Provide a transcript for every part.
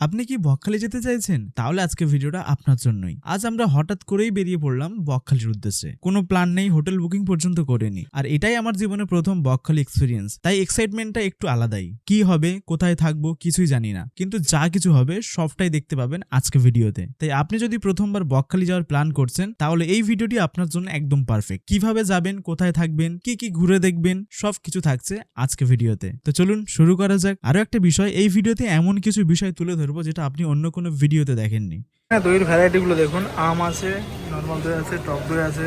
আপনি কি বকখালি যেতে চাইছেন? তাহলে আজকে ভিডিওটা আপনার জন্যই। আজ আমরা হঠাৎ করেই বেরিয়ে পড়লাম বকখালির উদ্দেশ্যে। কোনো প্ল্যান নেই, হোটেল বুকিং পর্যন্ত করিনি। আর এটাই আমার জীবনে প্রথম বকখালি এক্সপিরিয়েন্স, তাই এক্সাইটমেন্টটা একটু আলাদাই। কি হবে, কোথায় থাকবো কিছুই জানি না, কিন্তু যা কিছু হবে সবটাই দেখতে পাবেন আজকে ভিডিওতে। তাই আপনি যদি প্রথমবার বকখালি যাওয়ার প্ল্যান করছেন তাহলে এই ভিডিওটি আপনার জন্য একদম পারফেক্ট। কিভাবে যাবেন, কোথায় থাকবেন, কি কি ঘুরে দেখবেন, সবকিছু থাকছে আজকে ভিডিওতে। তো চলুন শুরু করা যাক। আরো একটা বিষয়, এই ভিডিওতে এমন কিছু বিষয় তুলে ধরবো যেটা আপনি অন্য কোনো ভিডিওতে দেখেননি। হ্যাঁ, দইয়ের ভ্যারাইটিগুলো দেখুন। আম আছে, নর্মাল দই আছে, টক দই আছে,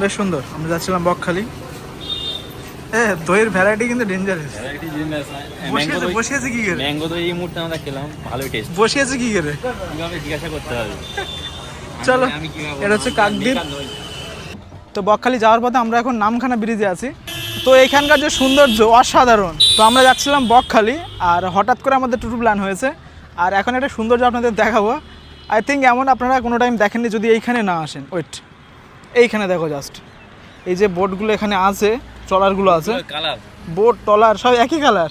বেশ সুন্দর। আমরা যাচ্ছিলাম বকখালি। দইয়ের ভ্যারাইটি কিন্তু ডেঞ্জারাস। বসিয়েছে কি করে? ম্যাঙ্গো তো এই মুহূর্তে আমরা খেলাম, ভালোই টেস্ট। বসিয়েছে কি করে? কিভাবে জিজ্ঞাসা করতে হবে। চলো, এটা হচ্ছে কাকদ্বীপ। তো বকখালি যাওয়ার পথে আমরা এখন নামখানা ব্রিজে আছি। তো এখানকার যে সৌন্দর্য অসাধারণ। তো আমরা যাচ্ছিলাম বকখালি, আর হঠাৎ করে আমাদের ট্যুর প্ল্যান হয়েছে। আর এখন একটা সৌন্দর্য আপনাদের দেখাবো। আই থিঙ্ক এমন আপনারা কোনো টাইম দেখেননি যদি এইখানে না আসেন। ওয়েট, এইখানে দেখো জাস্ট, এই যে বোটগুলো এখানে আছে, ট্রলারগুলো আছে, বোট ট্রলার সব একই কালার,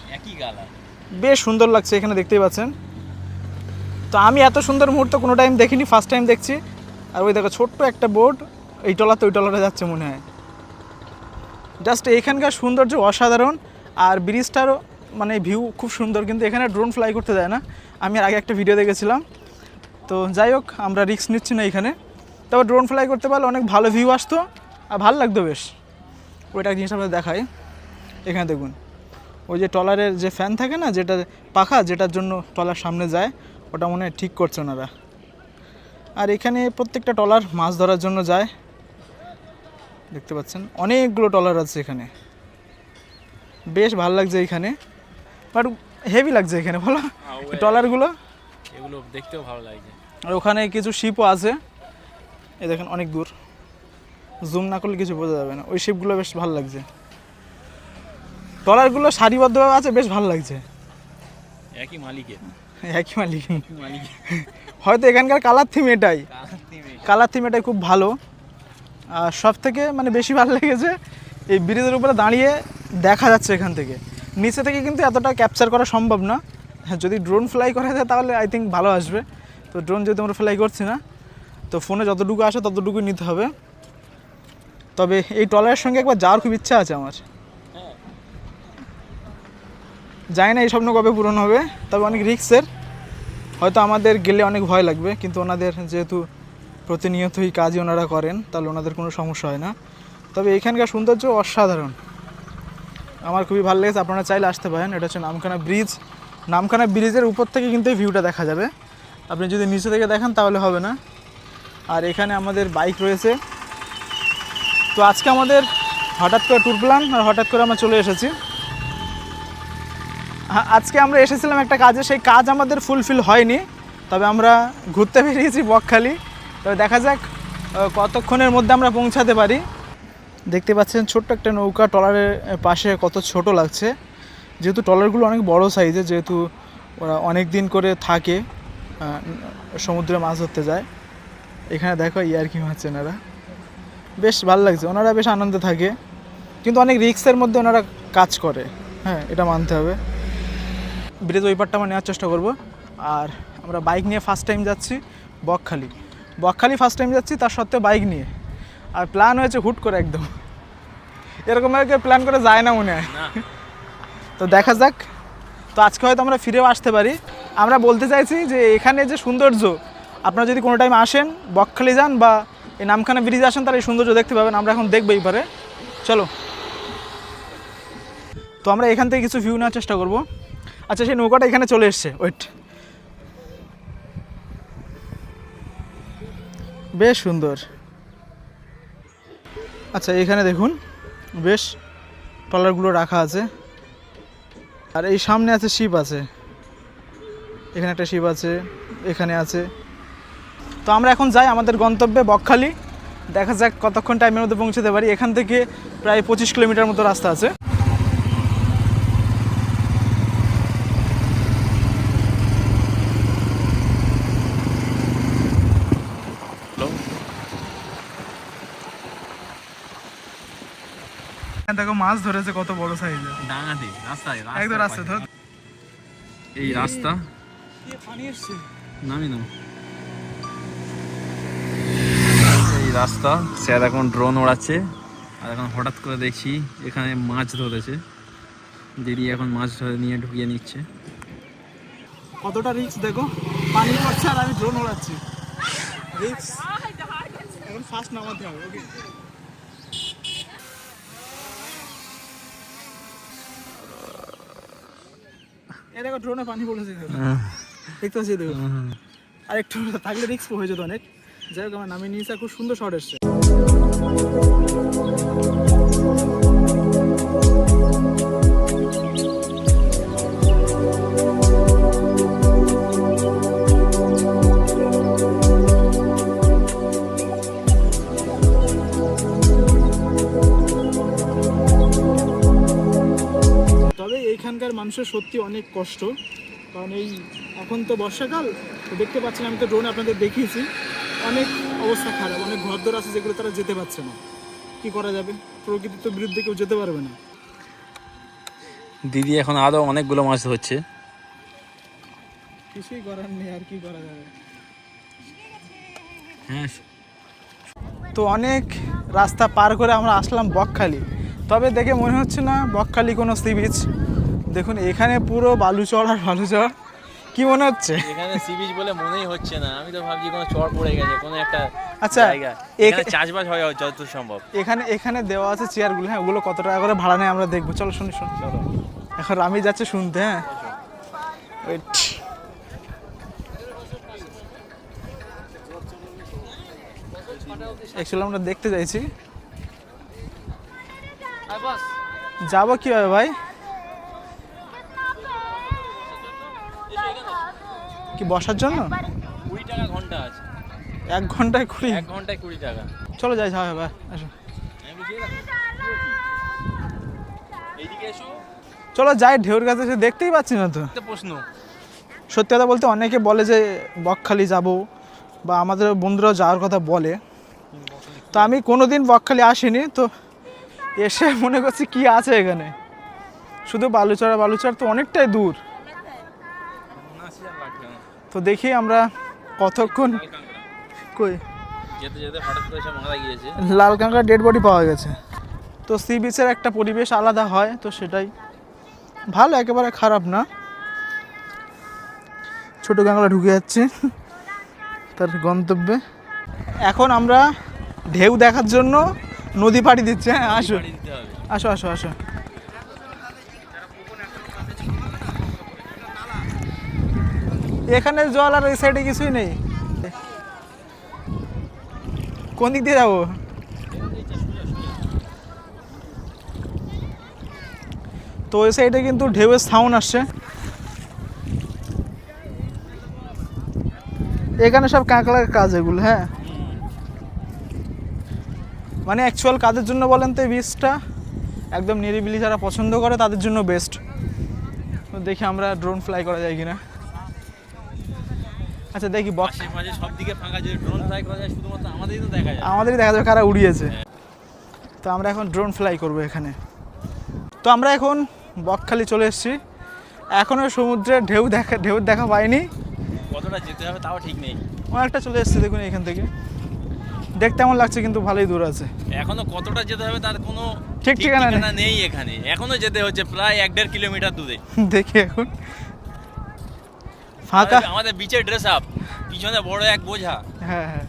বেশ সুন্দর লাগছে এখানে, দেখতেই পাচ্ছেন। তো আমি এত সুন্দর মুহূর্ত কোনো টাইম দেখিনি, ফার্স্ট টাইম দেখছি। আর ওই দেখো ছোট্ট একটা বোট, এই ট্রলারতে ওই ট্রলারে যাচ্ছে মনে হয়। জাস্ট এখানকার সৌন্দর্য অসাধারণ। আর ব্রিজটারও মানে ভিউ খুব সুন্দর, কিন্তু এখানে ড্রোন ফ্লাই করতে দেয় না। আমি আর আগে একটা ভিডিও দেখেছিলাম। তো যাই হোক, আমরা রিস্ক নিচ্ছি না এখানে। তবে ড্রোন ফ্লাই করতে পারলে অনেক ভালো ভিউ আসতো আর ভালো লাগতো বেশ। ওইটা জিনিস আপনাদের দেখাই। এখানে দেখুন, ওই যে ট্রলারের যে ফ্যান থাকে না, যেটা পাখা, যেটার জন্য ট্রলার সামনে যায়, ওটা মনে হয় ঠিক করছে ওনারা। আর এখানে প্রত্যেকটা ট্রলার মাছ ধরার জন্য যায়, দেখতে পাচ্ছেন অনেকগুলো ট্রলার আছে এখানে। বেশ ভালো লাগছে এখানে, বাট হেভি লাগছে এখানে, বলো ট্রলারগুলো, এগুলো দেখতেও ভালো লাগছে। আর ওখানে কিছু শিপও আছে, এই দেখেন অনেক দূর, জুম না করলে কিছু বোঝা যাবে না। ওই শিপগুলো বেশ ভালো লাগছে, ট্রলারগুলো সারিবদ্ধভাবে আছে, বেশ ভালো লাগছে। একই মালিকের, একই মালিক। হয়তো এখানকার কালার থিম এটাই, কালার থিম এটাই খুব ভালো। আর সব থেকে মানে বেশি ভালো লেগেছে এই ব্রিজের উপরে দাঁড়িয়ে দেখা যাচ্ছে এখান থেকে। নিচে থেকে কিন্তু এতটা ক্যাপচার করা সম্ভব না। হ্যাঁ, যদি ড্রোন ফ্লাই করা যায় তাহলে আই থিঙ্ক ভালো আসবে। তো ড্রোন যেহেতু আমরা ফ্লাই করছি না, তো ফোনে যতটুকু আসে ততটুকুই নিতে হবে। তবে এই ট্রলারের সঙ্গে একবার যাওয়ার খুব ইচ্ছা আছে আমার। জানি না এই স্বপ্ন কবে পূরণ হবে, তবে অনেক রিস্কের। হয়তো আমাদের গেলে অনেক ভয় লাগবে, কিন্তু ওনাদের যেহেতু প্রতিনিয়তই কাজই ওনারা করেন, তাহলে ওনাদের কোনো সমস্যা হয় না। তবে এখানকার সৌন্দর্য অসাধারণ, আমার খুবই ভালো লেগেছে। আপনারা চাইলে আসতে পারেন। এটা হচ্ছে নামখানা ব্রিজ। নামখানা ব্রিজের উপর থেকে কিন্তু এই ভিউটা দেখা যাবে। আপনি যদি নিচে থেকে দেখেন তাহলে হবে না। আর এখানে আমাদের বাইক রয়েছে। তো আজকে আমাদের হঠাৎ করে ট্যুর প্ল্যান, আর হঠাৎ করে আমরা চলে এসেছি। আজকে আমরা এসেছিলাম একটা কাজে, সেই কাজ আমাদের ফুলফিল হয়নি। তবে আমরা ঘুরতে বেরিয়েছি বকখালি। তবে দেখা যাক কতক্ষণের মধ্যে আমরা পৌঁছাতে পারি। দেখতে পাচ্ছেন ছোট্ট একটা নৌকা ট্রলারের পাশে, কত ছোট লাগছে। যেহেতু ট্রলারগুলো অনেক বড় সাইজের, যেহেতু ওরা অনেক দিন করে থাকে, সমুদ্রে মাছ ধরতে যায়। এখানে দেখো ইয়ার্কি মারছে ওনারা, বেশ ভালো লাগছে। ওনারা বেশ আনন্দে থাকে, কিন্তু অনেক রিস্কের মধ্যে ওনারা কাজ করে। হ্যাঁ, এটা মানতে হবে। ব্রিজ ওই পারটা আমরা নেওয়ার চেষ্টা করব। আর আমরা বাইক নিয়ে ফার্স্ট টাইম যাচ্ছি বকখালি। ফার্স্ট টাইম যাচ্ছি, তার সত্ত্বেও বাইক নিয়ে। আর প্ল্যান হয়েছে হুট করে একদম, এরকমভাবে প্ল্যান করে যায় না মনে হয়। তো দেখা যাক। তো আজকে হয়তো আমরা ফিরেও আসতে পারি। আমরা বলতে চাইছি যে এখানে যে সৌন্দর্য, আপনারা যদি কোনো টাইম আসেন, বকখালি যান বা এই নামখানা ব্রিজে আসেন, তাহলে এই সৌন্দর্য দেখতে পাবেন। আমরা এখন দেখবো এই পারে। চলো, তো আমরা এখান থেকে কিছু ভিউ নেওয়ার চেষ্টা করব। আচ্ছা, সেই নৌকাটা এখানে চলে এসছে, ওয়েট, বেশ সুন্দর। আচ্ছা, এখানে দেখুন বেশ ট্রলারগুলো রাখা আছে। আর এই সামনে আছে শিপ আছে, এখানে একটা শিপ আছে, এখানে আছে। তো আমরা এখন যাই আমাদের গন্তব্যে বকখালি। দেখা যাক কতক্ষণ টাইমের মধ্যে পৌঁছতে পারি। এখান থেকে প্রায় 25 কিলোমিটার মতো রাস্তা আছে। দেখো মাছ ধরেছে কত বড় সাইজের, ডাঙাতে রাস্তায় একদম রাস্তা ধর। এই রাস্তা পানি এসছে। নামি না এই রাস্তা স্যার এখন ড্রোন ওড়াচ্ছে আর এখন হঠাৎ করে দেখছি এখানে মাছ ধরেছে দিদি এখন মাছ ধরে নিয়ে ঢুকিয়ে নিচ্ছে কতটা রিস্ক দেখো, পানি পড়ছে আর আমি ড্রোন ওড়াচ্ছি। রিস্ক এখন ফার্স্ট নামাতে হবে। ওকে, এই দেখো ড্রোনে পানি পড়েছে, দেখতে পাচ্ছি দেখো। আর একটু থাকলে রিস্ক হয়ে যেত অনেক। যাই হোক আমার নামিয়ে নিয়েছে, খুব সুন্দর শট এসছে। তবে এইখানকার মানুষের সত্যি অনেক কষ্ট, কারণ এই এখন তো বর্ষাকাল, তো দেখতে পাচ্ছেন, আমি তো ড্রোন আপনাদের দেখিয়েছি, অনেক অবস্থা খারাপ, অনেক ঘরদোর আছে যেগুলো তারা যেতে পারছে না। কি করা যাবে, প্রকৃতির তো বিরুদ্ধে কেউ যেতে পারবে না। দিদি এখন আরও অনেকগুলো মাছ ধরছে। কিছুই করার নেই, আর কি করা যাবে। হ্যাঁ, তো অনেক রাস্তা পার করে আমরা আসলাম বকখালি। তবে দেখে মনে হচ্ছে না বকখালি কোনো সি বিচ। দেখুন এখানে পুরো বালুচর আর বালুচর। কি মনে হচ্ছে? এখানে সি বিচ বলে মনেই হচ্ছে না, আমি তো ভাবছি কোনো চর পড়ে গেছে, কোনো একটা আচ্ছা, জায়গা এখানে চাষবাস হয় যত সম্ভব। এখানে দেওয়া আছে চেয়ারগুলো, হ্যাঁ, ওগুলো কত টাকা করে ভাড়া নেয় আমরা দেখবো। চলো শুনি। চলো এখন আমি যাচ্ছে শুনতে। হ্যাঁ, ওয়েট। অ্যাকচুয়ালি আমরা দেখতে চাইছি, যাবো কিভাবে ভাই? কি বসার জন্য? 20 টাকা ঘন্টা আছে। 1 ঘন্টায় 20? 1 ঘন্টায় 20 টাকা। চলো যাই, যাওয়া হবে, আসো। এইদিকে এসো। চলো যাই, ঢেউর কাছে এসে দেখতেই পাচ্ছি না তো। একটা প্রশ্ন, সত্যি কথা বলতে অনেকে বলে যে বকখালি যাব, বা আমাদের বন্ধুরাও যাওয়ার কথা বলে, তো আমি কোনোদিন বকখালি আসিনি, তো এসে মনে করছি কি আছে এখানে, শুধু বালুচর তো অনেকটাই দূর। তো দেখি আমরা কতক্ষণ। কই? যেতে যেতে হঠাৎ করে এসে মারা গিয়েছে। লাল কাঁকড়া ডেড বডি পাওয়া গেছে। তো সি বিচের একটা পরিবেশ আলাদা হয়, তো সেটাই ভালো, একেবারে খারাপ না। ছোট কাঁকড়া ঢুকে যাচ্ছে তার গন্তব্যে। এখন আমরা ঢেউ দেখার জন্য নদী পাড়ি দিচ্ছে। হ্যাঁ, আসো দিতে হবে। আসো আসো আসো। এখানে জল আর ওই সাইডে কিছুই নেই। কোন দিক দিয়ে যাবো? তো ওই সাইডে কিন্তু ঢেউয়ের সাউন্ড আসছে। এখানে সব কাঁকড়ার কাজ এগুলো। হ্যাঁ, মানে অ্যাকচুয়াল কাজের জন্য বলেন তো এই বীজটা একদম নিরিবিলি যারা পছন্দ করে তাদের জন্য বেস্ট। তো দেখি আমরা ড্রোন ফ্লাই করা যায় কিনা। আচ্ছা দেখি, মাঝে সব দিকে ফাঁকা, যদি ড্রোন ফ্লাই করা যায় শুধুমাত্র আমাদেরই তো দেখা যায়। আমাদেরই দেখা যাবে কারা উড়িয়েছে। তো আমরা এখন ড্রোন ফ্লাই করব এখানে। তো আমরা এখন বকখালি চলে এসেছি। এখনও সমুদ্রের ঢেউ দেখা পাইনি। কতটা যেতে হবে তাও ঠিক নেই। অনেকটা চলে এসেছি, দেখুন এখান থেকে দেখতে এমন লাগছে, কিন্তু ভালোই দূর আছে। এখনো কতটা যেতে হবে তার কোনো ঠিক ঠিকানা নেই এখানে। এখনো যেতে হচ্ছে প্রায় 1.5 কিলোমিটার দূরে। দেখি এখন ফাঁকা। আমাদের বিচের ড্রেস আপ, পিছনে বড় এক বোঝা। হ্যাঁ হ্যাঁ।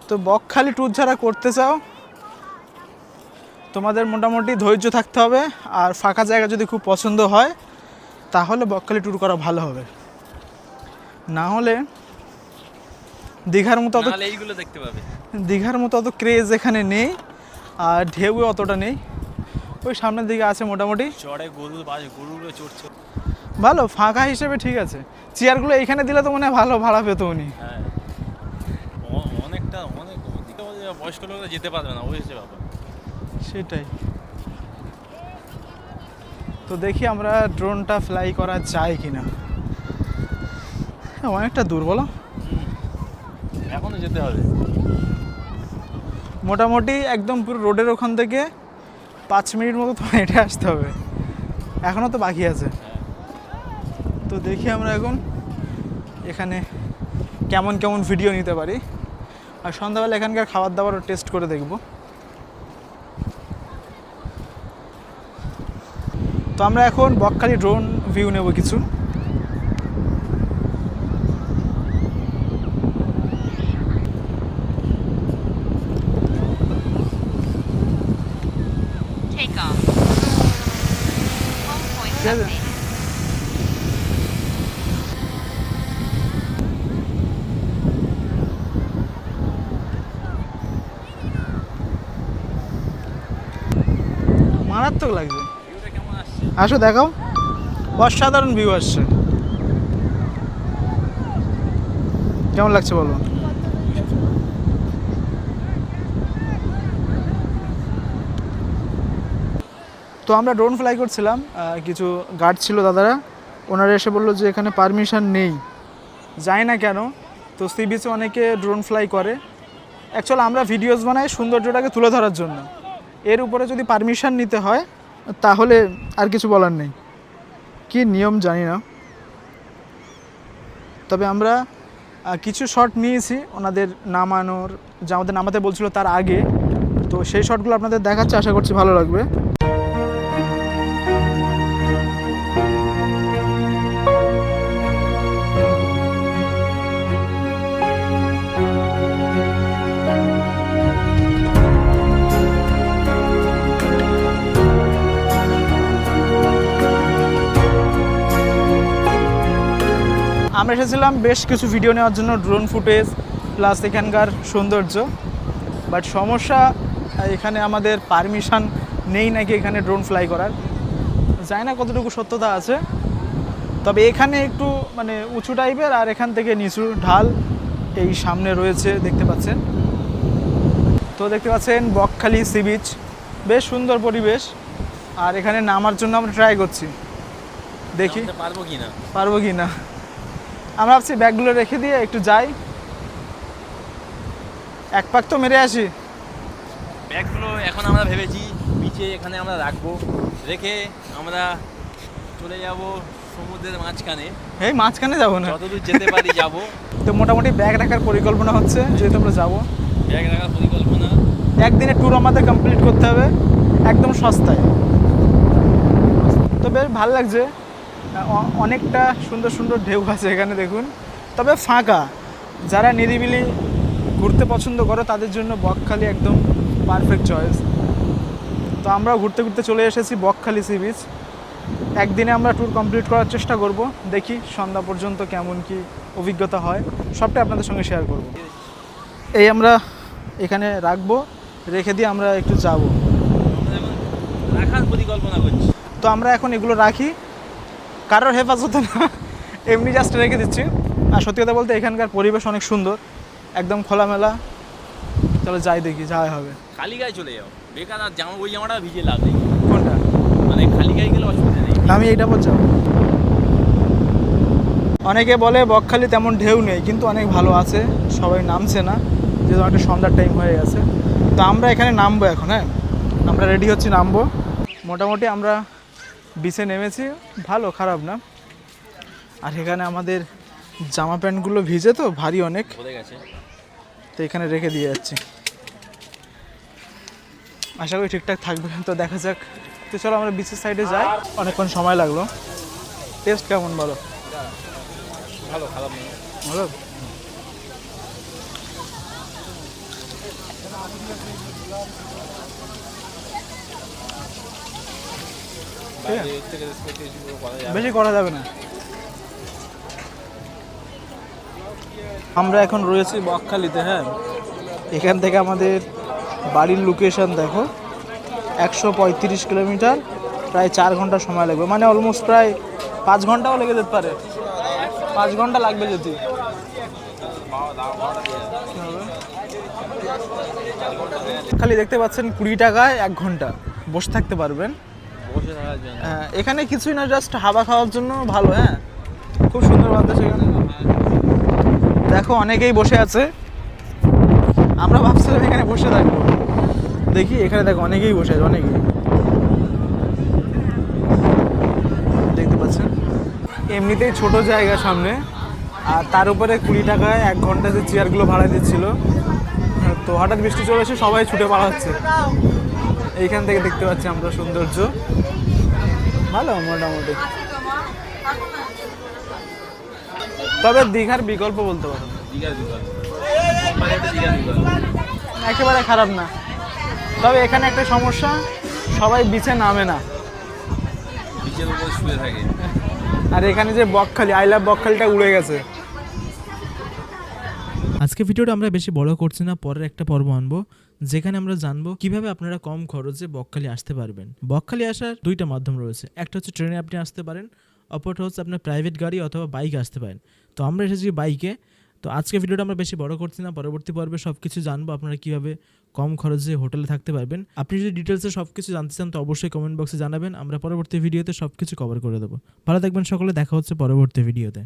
তো বকখালি ট্যুর যারা করতে চাও তোমাদের মোটামুটি ধৈর্য থাকতে হবে, আর ফাঁকা জায়গা যদি খুব পছন্দ হয় তাহলে বকখালি ট্যুর করা ভালো হবে। না হলে দীঘার মতো এইগুলো দেখতে পাবে। দীঘার মতো অত ক্রেজ এখানে নেই, আর ঢেউ অতটা নেই। ওই সামনের দিকে আছে মোটামুটি, চড়ে গরুগুলো চড়ছে ভালো ফাঁকা হিসেবে ঠিক আছে। চেয়ারগুলো এইখানে দিলে তো মনে হয় ভালো ভাড়া পেত উনি। হ্যাঁ, অনেক বয়স্ক লোকরা যেতে পারবে না, ওই হচ্ছে ব্যাপার। সেটাই। তো দেখি আমরা ড্রোনটা ফ্লাই করা যায় কিনা। অনেকটা দূর বলো, এখনো যেতে হবে মোটামুটি একদম পুরো রোডের ওখান থেকে 5 মিনিট মতো তো হেঁটে আসতে হবে। এখনও তো বাকি আছে। তো দেখি আমরা এখন এখানে কেমন কেমন ভিডিও নিতে পারি, আর সন্ধ্যাবেলা এখানকার খাবার দাবারও টেস্ট করে দেখব। তো আমরা এখন বকখালি ড্রোন ভিউ নেব কিছু। Take off. Home point Yeah. updated. মারাত্মক লাগছে। ভিউটা কেমন আসছে? আসো দেখাও, অসাধারণ ভিউ আসছে। কেমন লাগছে বলো? তো আমরা ড্রোন ফ্লাই করছিলাম, কিছু গার্ড ছিল দাদারা, ওনারা এসে বললো যে এখানে পারমিশন নেই, যায় না কেন। তো সি বিচে অনেকে ড্রোন ফ্লাই করে, অ্যাকচুয়ালি আমরা ভিডিওস বানাই সৌন্দর্যটাকে তুলে ধরার জন্য। এর উপরে যদি পারমিশন নিতে হয় তাহলে আর কিছু বলার নেই, কি নিয়ম জানি না। তবে আমরা কিছু শট নিয়েছি ওনাদের নামানোর, যা আমাদের নামাতে বলছিল তার আগে। তো সেই শটগুলো আপনাদের দেখাচ্ছে, আশা করছি ভালো লাগবে। আমরা এসেছিলাম বেশ কিছু ভিডিও নেওয়ার জন্য, ড্রোন ফুটেজ প্লাস এখানকার সৌন্দর্য। বাট সমস্যা এখানে আমাদের পারমিশন নেই নাকি এখানে ড্রোন ফ্লাই করার, জানি না কতটুকু সত্যতা আছে। তবে এখানে একটু মানে উঁচু টাইপের, আর এখান থেকে নিচু ঢাল এই সামনে রয়েছে, দেখতে পাচ্ছেন। তো দেখতে পাচ্ছেন বকখালি সি বিচ, বেশ সুন্দর পরিবেশ। আর এখানে নামার জন্য আমরা ট্রাই করছি, দেখি পারবো কি না। আমরা ভাবছি ব্যাগগুলো রেখে দিয়ে একটু যাই, এক পাক তো মেরে আসি। ব্যাগগুলো এখন আমরা ভেবেছি বিচে এখানে আমরা রাখবো, রেখে আমরা চলে যাব সমুদ্রের মাঝখানে। এই মাঝখানে যাবো না, যতদূর যেতে পারি যাব। তো মোটামুটি ব্যাগ রাখার পরিকল্পনা হচ্ছে, যেহেতু আমরা যাবো। ব্যাগ রাখার পরিকল্পনা, একদিনে ট্যুর আমাদের কমপ্লিট করতে হবে, একদম সস্তায়। তো বেশ ভালো লাগছে, অনেকটা সুন্দর সুন্দর ঢেউ আছে এখানে দেখুন। তবে ফাঁকা, যারা নিরিবিলি ঘুরতে পছন্দ করো তাদের জন্য বকখালি একদম পারফেক্ট চয়েস। তো আমরাও ঘুরতে ঘুরতে চলে এসেছি বকখালি সি বিচ। একদিনে আমরা ট্যুর কমপ্লিট করার চেষ্টা করব, দেখি সন্ধ্যা পর্যন্ত কেমন কি অভিজ্ঞতা হয়, সবটাই আপনাদের সঙ্গে শেয়ার করব। এই আমরা এখানে রাখবো, রেখে দিয়ে আমরা একটু যাব। রাখার পরিকল্পনা করছি। তো আমরা এখন এগুলো রাখি, কারোর হেফাজতে না, এমনি জাস্ট রেখে দিচ্ছি। আর সত্যি কথা বলতে এখানকার পরিবেশ অনেক সুন্দর, একদম খোলামেলা। চলো যাই, দেখি যাওয়া হবে। খালি গায়ে চলে যাও, বেকার আর জামা, ওই জামাটা ভিজে লাভ নেই। কোনটা? মানে খালি গায়ে গেলে অসুবিধা নেই। আমি এইটা বলছি। অনেকে বলে বকখালি তেমন ঢেউ নেই, কিন্তু অনেক ভালো আছে, সবাই নামছে না, যেহেতু একটা সন্ধ্যার টাইম হয়ে গেছে। তো আমরা এখানে নামবো এখন। হ্যাঁ, আমরা রেডি হচ্ছি, নামবো। মোটামুটি আমরা বিচে নেমেছি, ভালো খারাপ না। আর এখানে আমাদের জামা প্যান্টগুলো ভিজে তো ভারী অনেক, বলে গেছে। তো এখানে রেখে দিয়ে যাচ্ছি, আশা করি ঠিকঠাক থাকবে। তো দেখা যাক। তো চলো আমরা বিচের সাইডে যাই, অনেকক্ষণ সময় লাগলো। টেস্ট কেমন বলো? ভালো, খারাপ নেই। ভালো। বেশি করা যাবে না। আমরা এখন রয়েছি বকখালিতে। হ্যাঁ, এখান থেকে আমাদের বাড়ির লোকেশন দেখো, 135 কিলোমিটার, প্রায় 4 ঘন্টা সময় লাগবে, মানে অলমোস্ট প্রায় 5 ঘন্টাও লেগে যেতে পারে, 5 ঘন্টা লাগবে যদি। খালি দেখতে পাচ্ছেন 20 টাকায় 1 ঘন্টা বসে থাকতে পারবেন। বসে থাকার জন্য হ্যাঁ, এখানে কিছুই না, জাস্ট হাওয়া খাওয়ার জন্য ভালো। হ্যাঁ, খুব সুন্দর বাতাস এখানে। দেখো অনেকেই বসে আছে, আমরা ভাবছিলাম এখানে বসে থাকবো, দেখি এখানে দেখো অনেকেই বসে আছে, অনেকেই। এমনিতেই ছোট জায়গা সামনে, আর তার উপরে 20 টাকায় 1 ঘন্টা যে চেয়ারগুলো ভাড়া দিচ্ছিল। তো হঠাৎ বৃষ্টি চলে এসে সবাই ছুটে পালাচ্ছে। এইখান থেকে দেখতে পাচ্ছি আমরা সৌন্দর্য, ভালো মোটামুটি। তবে দীঘার বিকল্প বলতে পারো, একেবারে খারাপ না। তবে এখানে একটা সমস্যা, সবাই বিচে নামে না। বিচের উপর শুয়ে থাকে। আর এখানে যে বকখালি, আই লাভ বকখালিটা উড়ে গেছে। আজকে ভিডিওটা আমরা বেশি বড় করছি না, পরের একটা পর্ব আনবো যেখানে আমরা জানবো কিভাবে আপনারা কম খরচে বকখালি আসতে পারবেন। বকখালি আসার দুইটা মাধ্যম রয়েছে, একটা হচ্ছে ট্রেনে আপনি আসতে পারেন, অপরটা হচ্ছে আপনার প্রাইভেট গাড়ি অথবা বাইকে আসতে পারেন। তো আমরা এসেছি বাইকে। তো আজকে ভিডিওটা আমরা বেশি বড় করছি না, পরবর্তী পর্বে সব কিছু জানবো আপনারা কিভাবে কম খরচে হোটেলে থাকতে পারবেন। আপনি যদি ডিটেলসে সব কিছু জানতে চান তো অবশ্যই কমেন্ট বক্সে জানাবেন, আমরা পরবর্তী ভিডিওতে সব কিছু কভার করে দেবো। ভালো থাকবেন সকলে, দেখা হচ্ছে পরবর্তী ভিডিওতে।